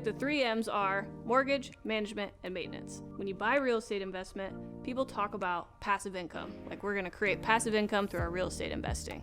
quick, the 3 M's are mortgage, management, and maintenance. When you buy real estate investment, people talk about passive income. Like, we're gonna create passive income through our real estate investing.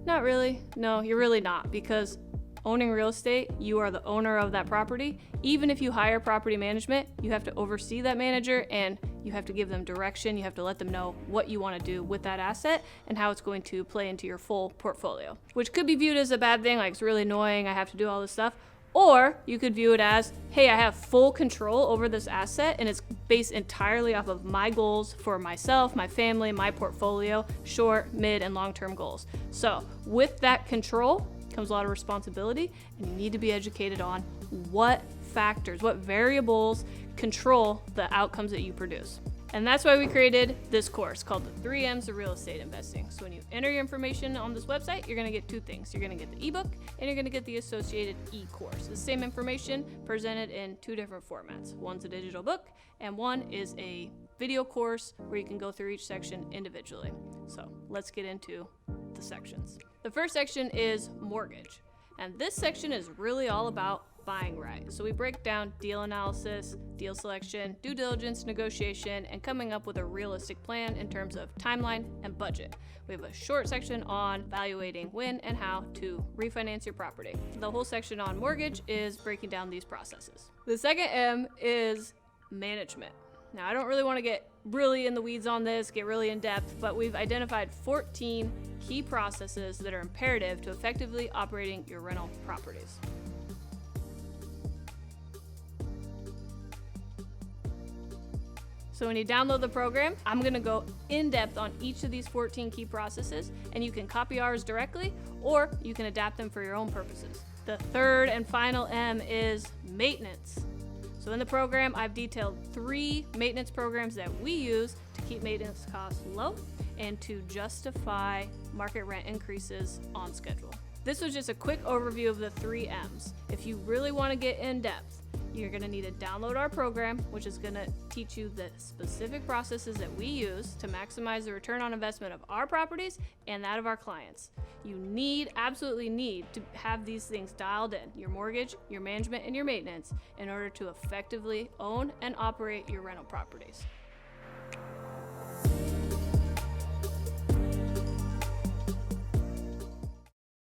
Not really. No, you're really not, because owning real estate, you are the owner of that property. Even if you hire property management, you have to oversee that manager and you have to give them direction. You have to let them know what you want to do with that asset and how it's going to play into your full portfolio, which could be viewed as a bad thing, like it's really annoying, I have to do all this stuff. Or you could view it as, hey, I have full control over this asset and it's based entirely off of my goals for myself, my family, my portfolio, short, mid, and long-term goals. So with that control comes a lot of responsibility, and you need to be educated on what factors, what variables control the outcomes that you produce. And that's why we created this course called the 3 M's of Real Estate Investing. So when you enter your information on this website, you're gonna get 2 things. You're gonna get the ebook and you're gonna get the associated e-course. The same information presented in 2 different formats. One's a digital book and one is a video course where you can go through each section individually. So let's get into the sections. The first section is mortgage. And this section is really all about buying right. So we break down deal analysis, deal selection, due diligence, negotiation, and coming up with a realistic plan in terms of timeline and budget. We have a short section on evaluating when and how to refinance your property. The whole section on mortgage is breaking down these processes. The second M is management. Now, I don't really want to get really in the weeds on this, get really in depth, but we've identified 14 key processes that are imperative to effectively operating your rental properties. So when you download the program, I'm gonna go in depth on each of these 14 key processes, and you can copy ours directly, or you can adapt them for your own purposes. The third and final M is maintenance. So in the program, I've detailed 3 maintenance programs that we use to keep maintenance costs low and to justify market rent increases on schedule. This was just a quick overview of the 3 M's. If you really want to get in depth, you're going to need to download our program, which is going to teach you the specific processes that we use to maximize the return on investment of our properties and that of our clients. You absolutely need to have these things dialed in, your mortgage, your management, and your maintenance, in order to effectively own and operate your rental properties.